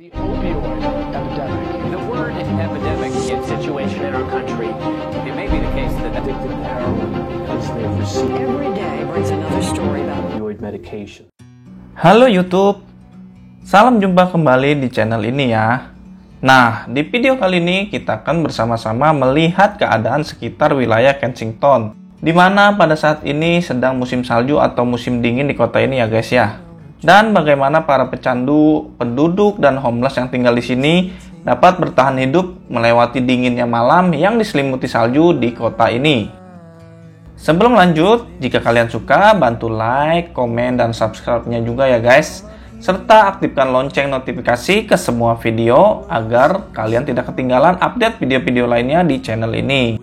The opioid epidemic. The word epidemic is situation in our country. It may be the case that Addicted to heroin because they've received Every day brings another story about opioid medication. Halo YouTube, salam jumpa kembali di channel ini ya. Nah, di video kali ini kita akan bersama-sama melihat keadaan sekitar wilayah Kensington, di mana pada saat ini sedang musim salju atau musim dingin di kota ini ya guys ya. Dan bagaimana para pecandu, penduduk, dan homeless yang tinggal di sini dapat bertahan hidup melewati dinginnya malam yang diselimuti salju di kota ini. Sebelum lanjut, jika kalian suka, bantu like, komen, dan subscribe-nya juga ya guys. Serta aktifkan lonceng notifikasi ke semua video agar kalian tidak ketinggalan update video-video lainnya di channel ini.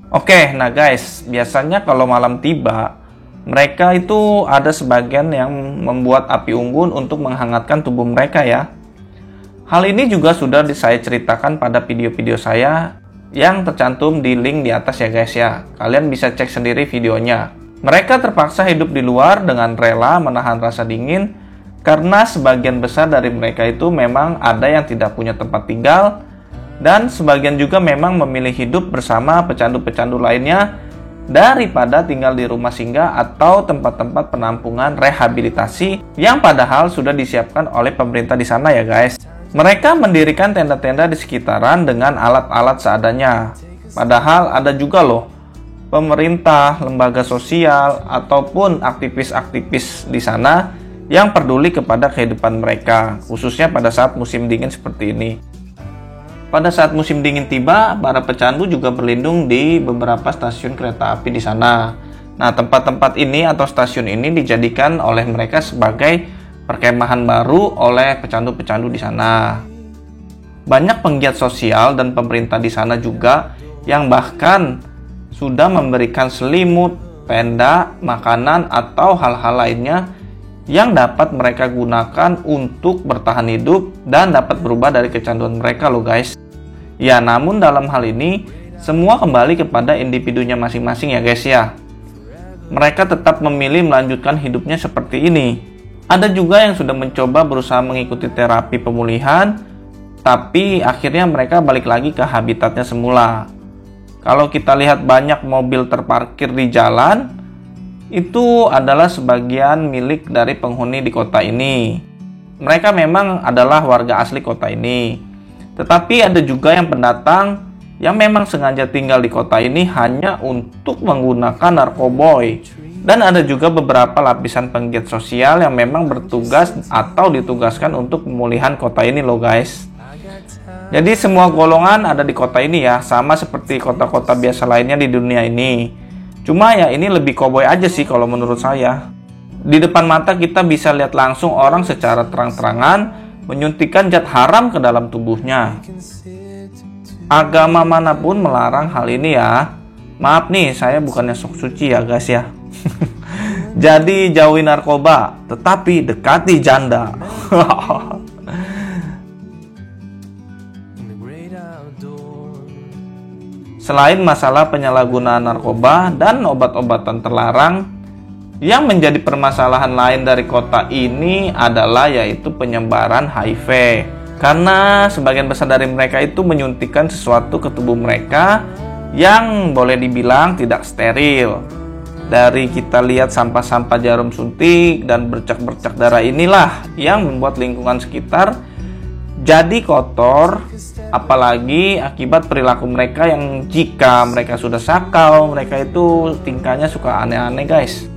Oke, nah guys, biasanya kalau malam tiba, mereka itu ada sebagian yang membuat api unggun untuk menghangatkan tubuh mereka ya. Hal ini juga sudah saya ceritakan pada video-video saya yang tercantum di link di atas ya guys ya. Kalian bisa cek sendiri videonya. Mereka terpaksa hidup di luar dengan rela menahan rasa dingin karena sebagian besar dari mereka itu memang ada yang tidak punya tempat tinggal dan sebagian juga memang memilih hidup bersama pecandu-pecandu lainnya daripada tinggal di rumah singgah atau tempat-tempat penampungan rehabilitasi yang padahal sudah disiapkan oleh pemerintah di sana ya guys. Mereka mendirikan tenda-tenda di sekitaran dengan alat-alat seadanya. Padahal ada juga loh pemerintah, lembaga sosial ataupun aktivis-aktivis di sana yang peduli kepada kehidupan mereka, khususnya pada saat musim dingin seperti ini. Pada saat musim dingin tiba, para pecandu juga berlindung di beberapa stasiun kereta api di sana. Nah, tempat-tempat ini atau stasiun ini dijadikan oleh mereka sebagai perkemahan baru oleh pecandu-pecandu di sana. Banyak penggiat sosial dan pemerintah di sana juga yang bahkan sudah memberikan selimut, tenda, makanan, atau hal-hal lainnya yang dapat mereka gunakan untuk bertahan hidup dan dapat berubah dari kecanduan mereka loh guys. Ya, namun dalam hal ini semua kembali kepada individunya masing-masing ya guys ya. Mereka tetap memilih melanjutkan hidupnya seperti ini. Ada juga yang sudah mencoba berusaha mengikuti terapi pemulihan, tapi akhirnya mereka balik lagi ke habitatnya semula. Kalau kita lihat banyak mobil terparkir di jalan, itu adalah sebagian milik dari penghuni di kota ini. Mereka memang adalah warga asli kota ini. Tetapi ada juga yang pendatang yang memang sengaja tinggal di kota ini hanya untuk menggunakan narkoboy. Dan ada juga beberapa lapisan penggiat sosial yang memang bertugas atau ditugaskan untuk pemulihan kota ini loh guys. Jadi semua golongan ada di kota ini ya, sama seperti kota-kota biasa lainnya di dunia ini. Cuma ya ini lebih cowboy aja sih kalau menurut saya. Di depan mata kita bisa lihat langsung orang secara terang-terangan menyuntikkan zat haram ke dalam tubuhnya. Agama manapun melarang hal ini ya. Maaf nih, saya bukannya sok suci ya guys ya. Jadi jauhi narkoba, tetapi dekati janda. Selain masalah penyalahgunaan narkoba dan obat-obatan terlarang, yang menjadi permasalahan lain dari kota ini adalah yaitu penyebaran HIV. Karena sebagian besar dari mereka itu menyuntikkan sesuatu ke tubuh mereka yang boleh dibilang tidak steril. Dari kita lihat sampah-sampah jarum suntik dan bercak-bercak darah inilah yang membuat lingkungan sekitar jadi kotor, apalagi akibat perilaku mereka yang jika mereka sudah sakau, mereka itu tingkahnya suka aneh-aneh guys.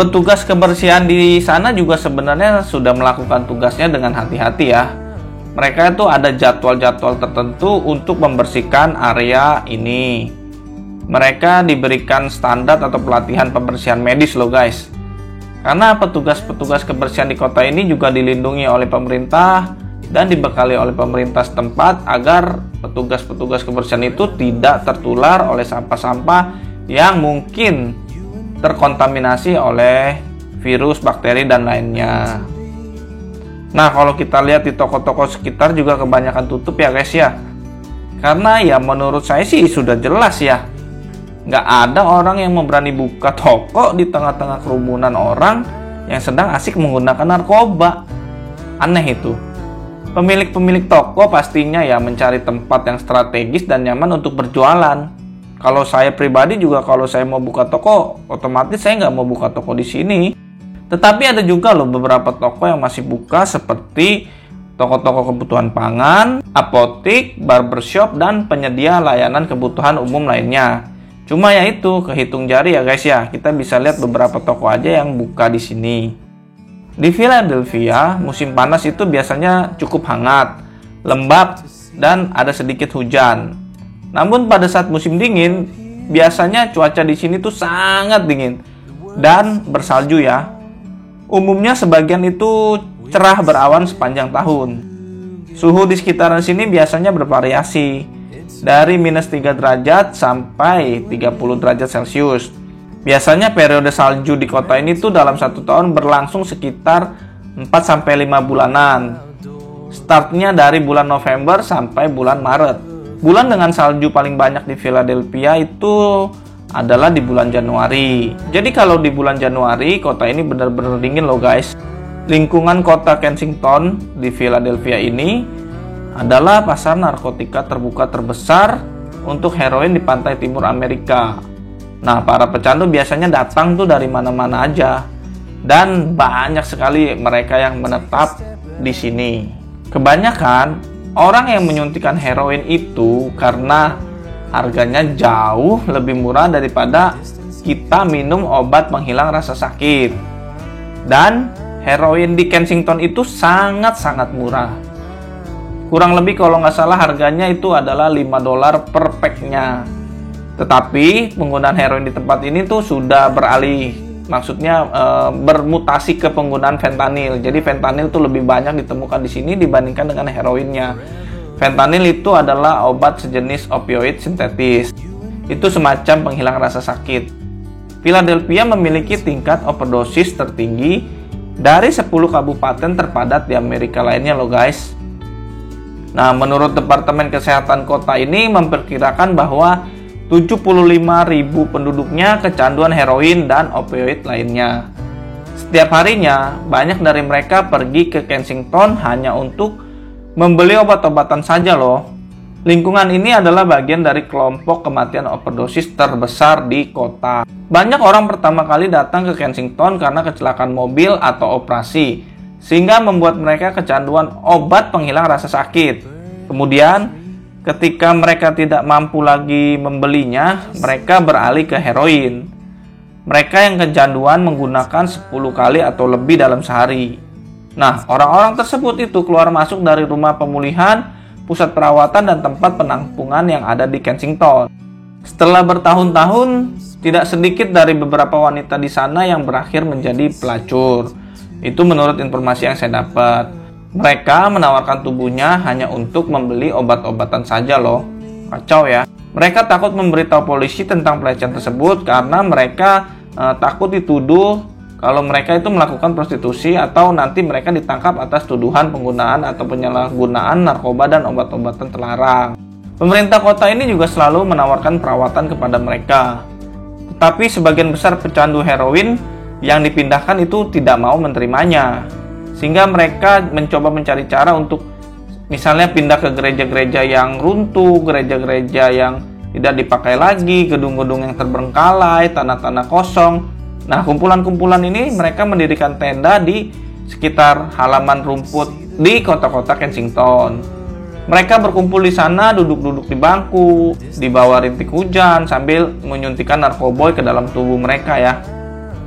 Petugas kebersihan di sana juga sebenarnya sudah melakukan tugasnya dengan hati-hati ya. Mereka itu ada jadwal-jadwal tertentu untuk membersihkan area ini. Mereka diberikan standar atau pelatihan pembersihan medis loh guys. Karena petugas-petugas kebersihan di kota ini juga dilindungi oleh pemerintah dan dibekali oleh pemerintah setempat agar petugas-petugas kebersihan itu tidak tertular oleh sampah-sampah yang mungkin terkontaminasi oleh virus, bakteri, dan lainnya. Nah, kalau kita lihat di toko-toko sekitar juga kebanyakan tutup ya guys ya. Karena ya menurut saya sih sudah jelas ya, nggak ada orang yang berani buka toko di tengah-tengah kerumunan orang yang sedang asik menggunakan narkoba. Aneh itu. Pemilik-pemilik toko pastinya ya mencari tempat yang strategis dan nyaman untuk berjualan. Kalau saya pribadi juga kalau saya mau buka toko, otomatis saya nggak mau buka toko di sini. Tetapi ada juga loh beberapa toko yang masih buka seperti toko-toko kebutuhan pangan, apotik, barbershop, dan penyedia layanan kebutuhan umum lainnya. Cuma ya itu, kehitung jari ya guys ya, kita bisa lihat beberapa toko aja yang buka di sini. Di Philadelphia, musim panas itu biasanya cukup hangat, lembab, dan ada sedikit hujan. Namun pada saat musim dingin, biasanya cuaca di sini tuh sangat dingin dan bersalju ya. Umumnya sebagian itu cerah berawan sepanjang tahun. Suhu di sekitaran sini biasanya bervariasi dari -3 derajat sampai 30 derajat Celcius. Biasanya periode salju di kota ini tuh dalam 1 tahun berlangsung sekitar 4-5 bulanan. Startnya dari bulan November sampai bulan Maret. Bulan dengan salju paling banyak di Philadelphia itu adalah di bulan Januari. Jadi kalau di bulan Januari, kota ini benar-benar dingin loh guys. Lingkungan kota Kensington di Philadelphia ini adalah pasar narkotika terbuka terbesar untuk heroin di pantai timur Amerika. Nah, para pecandu biasanya datang tuh dari mana-mana aja. Dan banyak sekali mereka yang menetap di sini. Kebanyakan orang yang menyuntikkan heroin itu karena harganya jauh lebih murah daripada kita minum obat penghilang rasa sakit. Dan heroin di Kensington itu sangat-sangat murah. Kurang lebih kalau nggak salah harganya itu adalah $5 per packnya. Tetapi penggunaan heroin di tempat ini tuh sudah beralih, maksudnya bermutasi ke penggunaan fentanyl. Jadi fentanyl tuh lebih banyak ditemukan di sini dibandingkan dengan heroinnya. Fentanyl itu adalah obat sejenis opioid sintetis. Itu semacam penghilang rasa sakit. Philadelphia memiliki tingkat overdosis tertinggi dari 10 kabupaten terpadat di Amerika lainnya loh guys. Nah, menurut Departemen Kesehatan kota ini memperkirakan bahwa 75.000 penduduknya kecanduan heroin dan opioid lainnya. Setiap harinya, banyak dari mereka pergi ke Kensington hanya untuk membeli obat-obatan saja loh. Lingkungan ini adalah bagian dari kelompok kematian overdosis terbesar di kota. Banyak orang pertama kali datang ke Kensington karena kecelakaan mobil atau operasi, sehingga membuat mereka kecanduan obat penghilang rasa sakit. Kemudian, ketika mereka tidak mampu lagi membelinya, mereka beralih ke heroin. Mereka yang kecanduan menggunakan 10 kali atau lebih dalam sehari. Nah, orang-orang tersebut itu keluar masuk dari rumah pemulihan, pusat perawatan, dan tempat penampungan yang ada di Kensington. Setelah bertahun-tahun, tidak sedikit dari beberapa wanita di sana yang berakhir menjadi pelacur. Itu menurut informasi yang saya dapat. Mereka menawarkan tubuhnya hanya untuk membeli obat-obatan saja loh. Kacau ya. Mereka takut memberitahu polisi tentang pelecehan tersebut karena mereka takut dituduh kalau mereka itu melakukan prostitusi atau nanti mereka ditangkap atas tuduhan penggunaan atau penyalahgunaan narkoba dan obat-obatan terlarang. Pemerintah kota ini juga selalu menawarkan perawatan kepada mereka. Tetapi sebagian besar pecandu heroin yang dipindahkan itu tidak mau menerimanya. Sehingga mereka mencoba mencari cara untuk misalnya pindah ke gereja-gereja yang runtuh, gereja-gereja yang tidak dipakai lagi, gedung-gedung yang terbengkalai, tanah-tanah kosong. Nah, kumpulan-kumpulan ini mereka mendirikan tenda di sekitar halaman rumput di kota-kota Kensington. Mereka berkumpul di sana, duduk-duduk di bangku, di bawah rintik hujan sambil menyuntikkan narkoboy ke dalam tubuh mereka ya.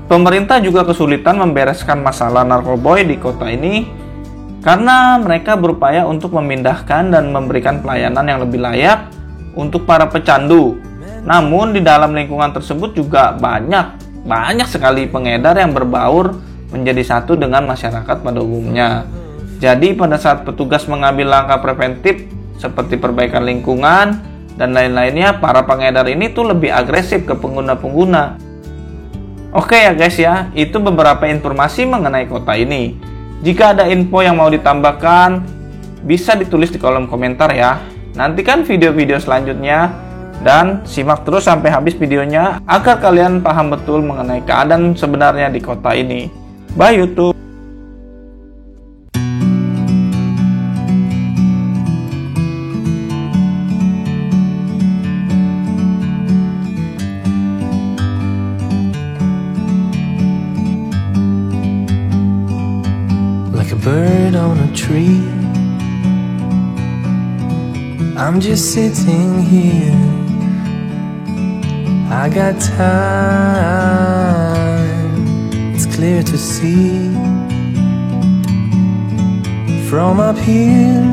Pemerintah juga kesulitan membereskan masalah narkoboy di kota ini karena mereka berupaya untuk memindahkan dan memberikan pelayanan yang lebih layak untuk para pecandu. Namun di dalam lingkungan tersebut juga banyak sekali pengedar yang berbaur menjadi satu dengan masyarakat pada umumnya. Jadi pada saat petugas mengambil langkah preventif seperti perbaikan lingkungan dan lain-lainnya, para pengedar ini tuh lebih agresif ke pengguna-pengguna. Oke ya guys ya, itu beberapa informasi mengenai kota ini. Jika ada info yang mau ditambahkan, bisa ditulis di kolom komentar ya. Nantikan video-video selanjutnya dan simak terus sampai habis videonya agar kalian paham betul mengenai keadaan sebenarnya di kota ini. Bye YouTube! bird on a tree. I'm just sitting here. I got time, it's clear to see. From up here,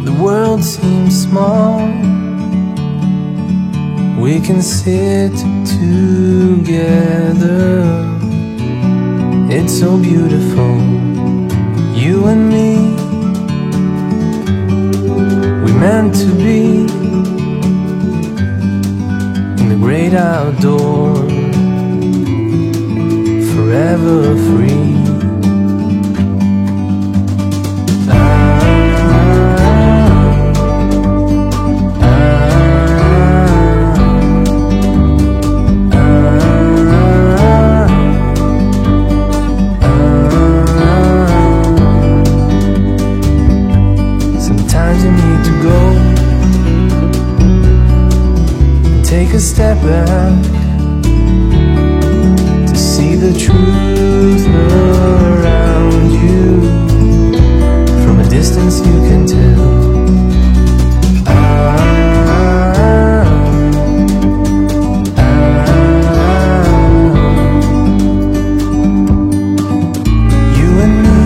the world seems small. We can sit together. It's so beautiful, you and me. We meant to be in the great outdoors, forever free. Sometimes you need to go and take a step back to see the truth around you. From a distance you can tell. You and me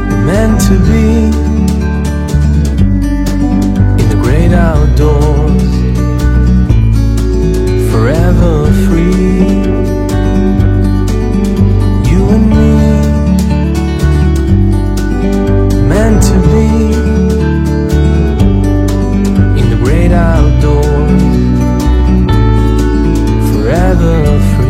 were meant to be in the great outdoors, forever free. You and me, meant to be in the great outdoors, forever free.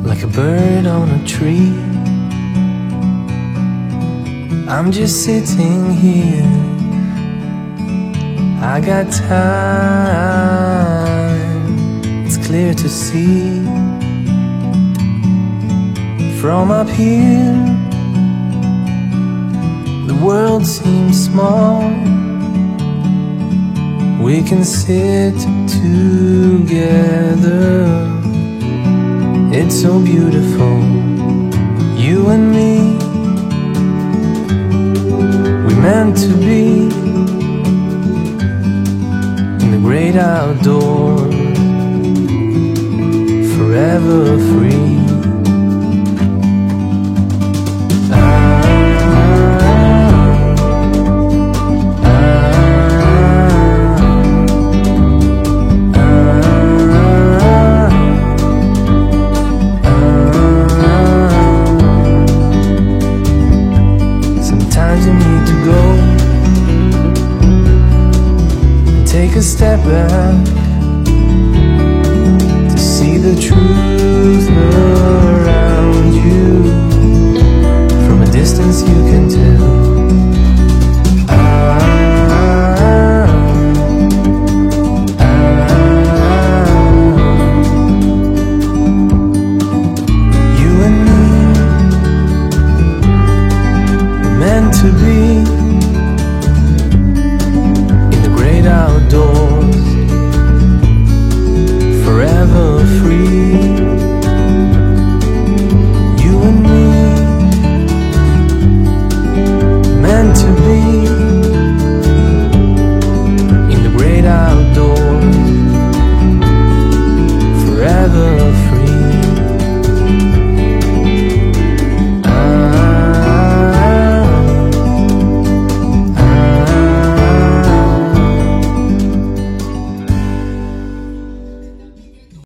Like a bird on a tree, I'm just sitting here. I got time, it's clear to see. From up here, the world seems small. We can sit together. It's so beautiful, you and me. We meant to be in the great outdoors, forever free. Sometimes you need to go and take a step back to see the truth around you. From a distance you can